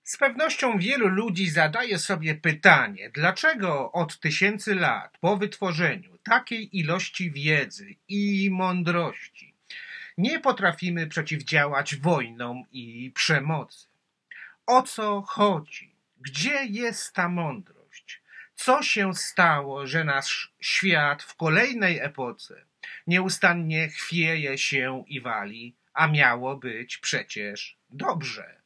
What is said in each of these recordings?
Z pewnością wielu ludzi zadaje sobie pytanie, dlaczego od tysięcy lat po wytworzeniu takiej ilości wiedzy i mądrości nie potrafimy przeciwdziałać wojnom i przemocy. O co chodzi? Gdzie jest ta mądrość? Co się stało, że nasz świat w kolejnej epoce nieustannie chwieje się i wali, a miało być przecież dobrze?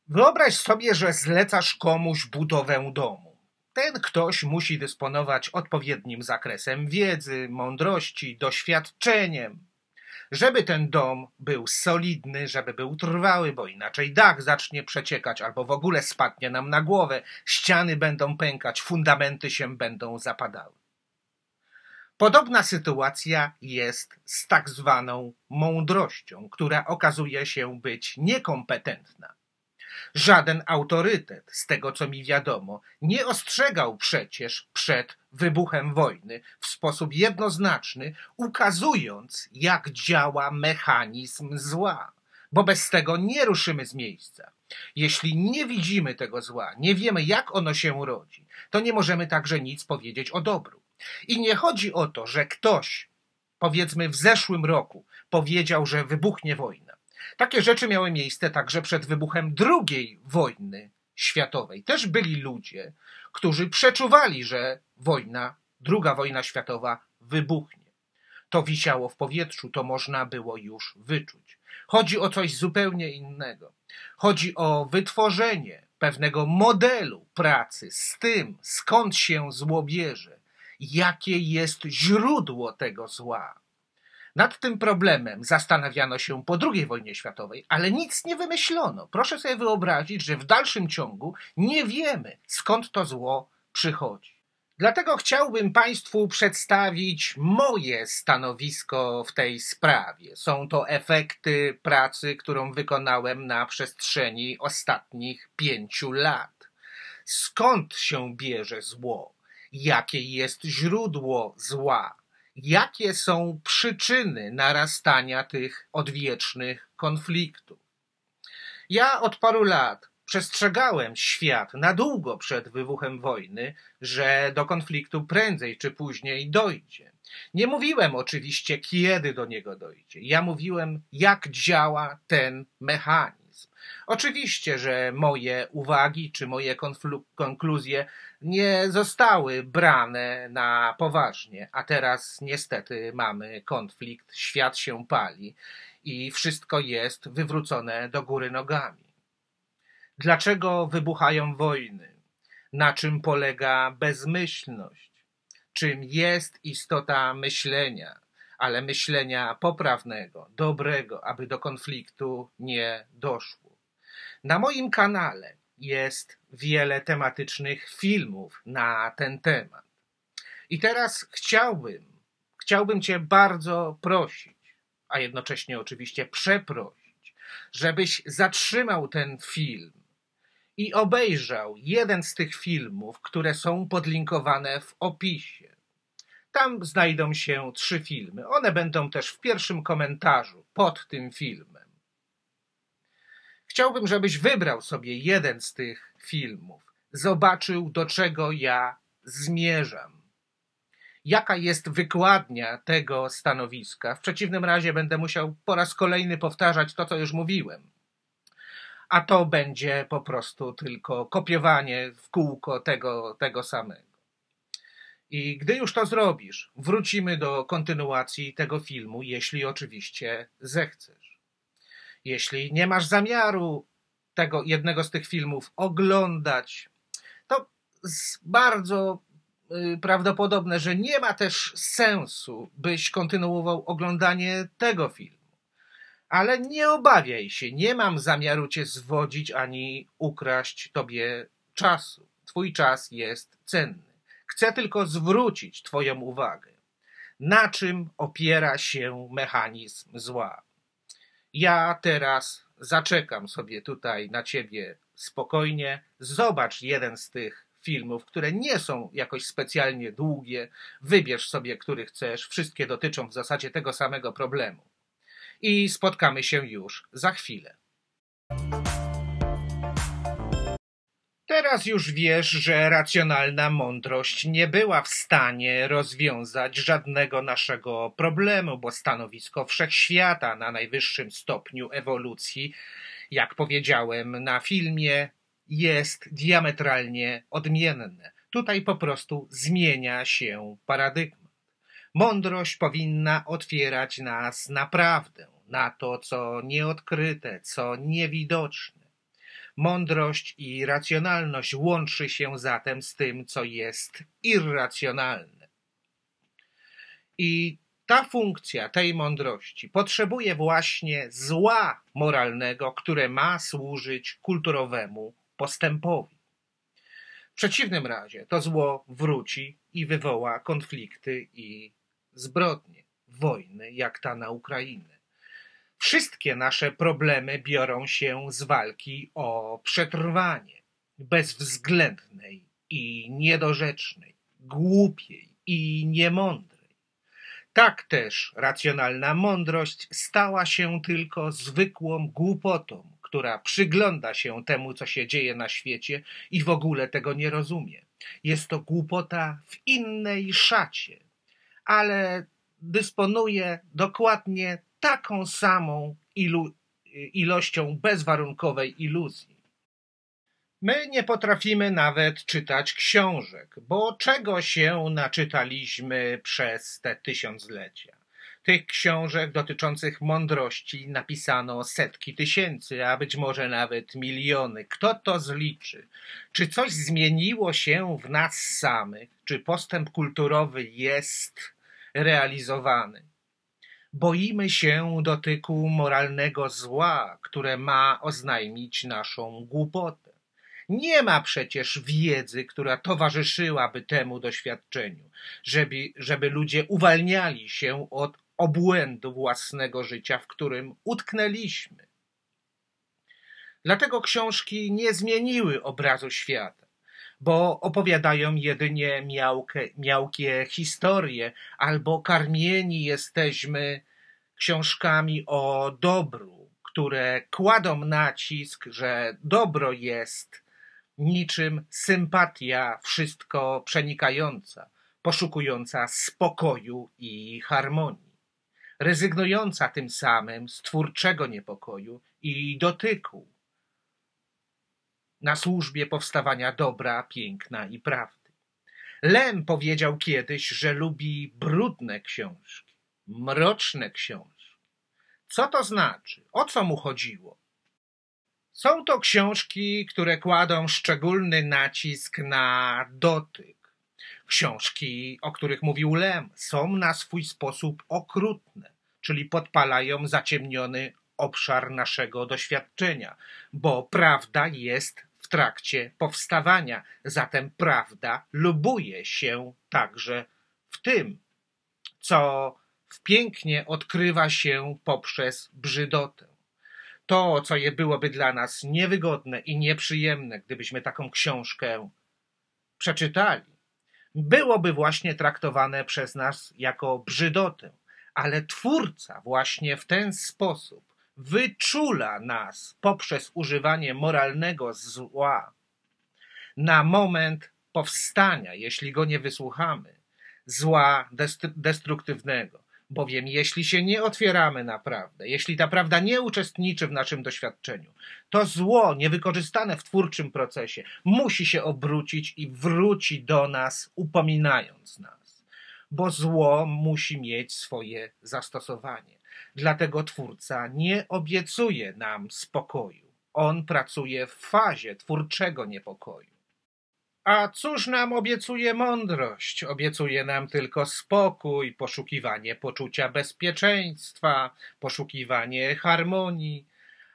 Wyobraź sobie, że zlecasz komuś budowę domu. Ten ktoś musi dysponować odpowiednim zakresem wiedzy, mądrości, doświadczeniem, żeby ten dom był solidny, żeby był trwały, bo inaczej dach zacznie przeciekać albo w ogóle spadnie nam na głowę, ściany będą pękać, fundamenty się będą zapadały. Podobna sytuacja jest z tak zwaną mądrością, która okazuje się być niekompetentna. Żaden autorytet, z tego co mi wiadomo, nie ostrzegał przecież przed wybuchem wojny w sposób jednoznaczny, ukazując, jak działa mechanizm zła, bo bez tego nie ruszymy z miejsca. Jeśli nie widzimy tego zła, nie wiemy, jak ono się rodzi, to nie możemy także nic powiedzieć o dobru. I nie chodzi o to, że ktoś, powiedzmy w zeszłym roku, powiedział, że wybuchnie wojna. Takie rzeczy miały miejsce także przed wybuchem II wojny światowej. Też byli ludzie, którzy przeczuwali, że II wojna światowa wybuchnie. To wisiało w powietrzu, to można było już wyczuć. Chodzi o coś zupełnie innego. Chodzi o wytworzenie pewnego modelu pracy z tym, skąd się zło bierze, jakie jest źródło tego zła. Nad tym problemem zastanawiano się po II wojnie światowej, ale nic nie wymyślono. Proszę sobie wyobrazić, że w dalszym ciągu nie wiemy, skąd to zło przychodzi. Dlatego chciałbym Państwu przedstawić moje stanowisko w tej sprawie. Są to efekty pracy, którą wykonałem na przestrzeni ostatnich 5 lat. Skąd się bierze zło? Jakie jest źródło zła? Jakie są przyczyny narastania tych odwiecznych konfliktów? Ja od paru lat przestrzegałem świat na długo przed wybuchem wojny, że do konfliktu prędzej czy później dojdzie. Nie mówiłem oczywiście, kiedy do niego dojdzie. Ja mówiłem, jak działa ten mechanizm. Oczywiście, że moje uwagi czy moje konkluzje nie zostały brane na poważnie, a teraz niestety mamy konflikt, świat się pali i wszystko jest wywrócone do góry nogami. Dlaczego wybuchają wojny? Na czym polega bezmyślność? Czym jest istota myślenia, ale myślenia poprawnego, dobrego, aby do konfliktu nie doszło? Na moim kanale jest wiele tematycznych filmów na ten temat. I teraz chciałbym Cię bardzo prosić, a jednocześnie oczywiście przeprosić, żebyś zatrzymał ten film i obejrzał jeden z tych filmów, które są podlinkowane w opisie. Tam znajdą się 3 filmy. One będą też w pierwszym komentarzu pod tym filmem. Chciałbym, żebyś wybrał sobie jeden z tych filmów, zobaczył, do czego ja zmierzam. Jaka jest wykładnia tego stanowiska? W przeciwnym razie będę musiał po raz kolejny powtarzać to, co już mówiłem. A to będzie po prostu tylko kopiowanie w kółko tego samego. I gdy już to zrobisz, wrócimy do kontynuacji tego filmu, jeśli oczywiście zechcesz. Jeśli nie masz zamiaru jednego z tych filmów oglądać, to bardzo prawdopodobne, że nie ma też sensu, byś kontynuował oglądanie tego filmu. Ale nie obawiaj się, nie mam zamiaru cię zwodzić ani ukraść tobie czasu. Twój czas jest cenny. Chcę tylko zwrócić twoją uwagę, na czym opiera się mechanizm zła. Ja teraz zaczekam sobie tutaj na ciebie spokojnie. Zobacz jeden z tych filmów, które nie są jakoś specjalnie długie. Wybierz sobie, który chcesz. Wszystkie dotyczą w zasadzie tego samego problemu. i spotkamy się już za chwilę. Teraz już wiesz, że racjonalna mądrość nie była w stanie rozwiązać żadnego naszego problemu, bo stanowisko wszechświata na najwyższym stopniu ewolucji, jak powiedziałem na filmie, jest diametralnie odmienne. Tutaj po prostu zmienia się paradygmat. Mądrość powinna otwierać nas na prawdę, na to, co nieodkryte, co niewidoczne. Mądrość i racjonalność łączy się zatem z tym, co jest irracjonalne. I ta funkcja tej mądrości potrzebuje właśnie zła moralnego, które ma służyć kulturowemu postępowi. W przeciwnym razie to zło wróci i wywoła konflikty i zbrodnie, wojny, jak ta na Ukrainę. Wszystkie nasze problemy biorą się z walki o przetrwanie, bezwzględnej i niedorzecznej, głupiej i niemądrej. Tak też racjonalna mądrość stała się tylko zwykłą głupotą, która przygląda się temu, co się dzieje na świecie i w ogóle tego nie rozumie. Jest to głupota w innej szacie, ale dysponuje dokładnie taką samą ilością bezwarunkowej iluzji. My nie potrafimy nawet czytać książek, bo czego się naczytaliśmy przez te tysiąclecia? Tych książek dotyczących mądrości napisano setki tysięcy, a być może nawet miliony. Kto to zliczy? Czy coś zmieniło się w nas samych? Czy postęp kulturowy jest realizowany? Boimy się dotyku moralnego zła, które ma oznajmić naszą głupotę. Nie ma przecież wiedzy, która towarzyszyłaby temu doświadczeniu, żeby ludzie uwalniali się od obłędu własnego życia, w którym utknęliśmy. Dlatego książki nie zmieniły obrazu świata, bo opowiadają jedynie miałkie historie, albo karmieni jesteśmy książkami o dobru, które kładą nacisk, że dobro jest niczym sympatia wszystko przenikająca, poszukująca spokoju i harmonii, rezygnująca tym samym z twórczego niepokoju i dotyku na służbie powstawania dobra, piękna i prawdy. Lem powiedział kiedyś, że lubi brudne książki, mroczne książki. Co to znaczy? O co mu chodziło? Są to książki, które kładą szczególny nacisk na dotyk. Książki, o których mówił Lem, są na swój sposób okrutne, czyli podpalają zaciemniony obszar naszego doświadczenia, bo prawda jest w trakcie powstawania, zatem prawda lubuje się także w tym, co pięknie odkrywa się poprzez brzydotę. To, co byłoby dla nas niewygodne i nieprzyjemne, gdybyśmy taką książkę przeczytali, byłoby właśnie traktowane przez nas jako brzydotę, ale Twórca właśnie w ten sposób wyczula nas poprzez używanie moralnego zła na moment powstania, jeśli go nie wysłuchamy, zła destruktywnego. Bowiem jeśli się nie otwieramy na prawdę, jeśli ta prawda nie uczestniczy w naszym doświadczeniu, to zło niewykorzystane w twórczym procesie musi się obrócić i wróci do nas, upominając nas. Bo zło musi mieć swoje zastosowanie. Dlatego Twórca nie obiecuje nam spokoju. On pracuje w fazie twórczego niepokoju. A cóż nam obiecuje mądrość? Obiecuje nam tylko spokój, poszukiwanie poczucia bezpieczeństwa, poszukiwanie harmonii,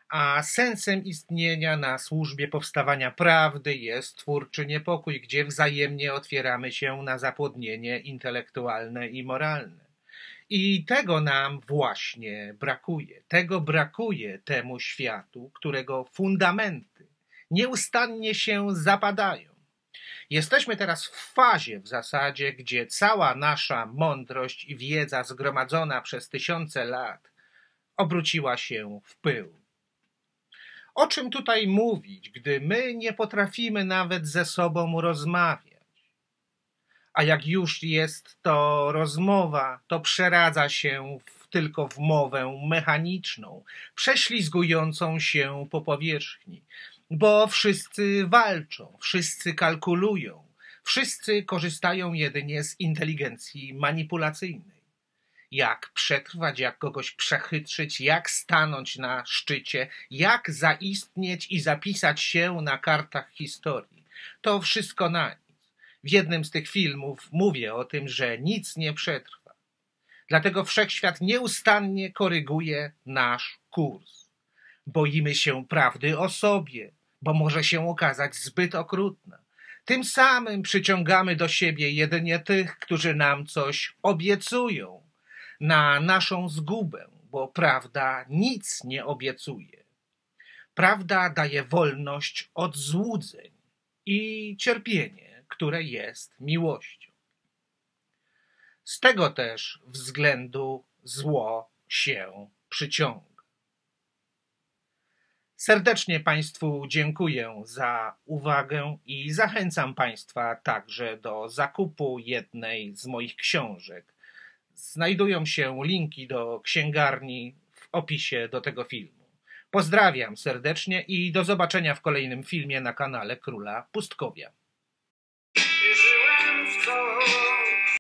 a sensem istnienia na służbie powstawania prawdy jest twórczy niepokój, gdzie wzajemnie otwieramy się na zapłodnienie intelektualne i moralne. I tego nam właśnie brakuje. Tego brakuje temu światu, którego fundamenty nieustannie się zapadają. Jesteśmy teraz w fazie w zasadzie, gdzie cała nasza mądrość i wiedza zgromadzona przez tysiące lat obróciła się w pył. O czym tutaj mówić, gdy my nie potrafimy nawet ze sobą rozmawiać? A jak już jest to rozmowa, to przeradza się tylko w mowę mechaniczną, prześlizgującą się po powierzchni, bo wszyscy walczą, wszyscy kalkulują, wszyscy korzystają jedynie z inteligencji manipulacyjnej. Jak przetrwać, jak kogoś przechytrzyć, jak stanąć na szczycie, jak zaistnieć i zapisać się na kartach historii. To wszystko na nic. W jednym z tych filmów mówię o tym, że nic nie przetrwa. Dlatego wszechświat nieustannie koryguje nasz kurs. Boimy się prawdy o sobie, bo może się okazać zbyt okrutna. Tym samym przyciągamy do siebie jedynie tych, którzy nam coś obiecują na naszą zgubę, bo prawda nic nie obiecuje. Prawda daje wolność od złudzeń i cierpienie, które jest miłością. Z tego też względu zło się przyciąga. Serdecznie Państwu dziękuję za uwagę i zachęcam Państwa także do zakupu jednej z moich książek. Znajdują się linki do księgarni w opisie do tego filmu. Pozdrawiam serdecznie i do zobaczenia w kolejnym filmie na kanale Króla Pustkowia.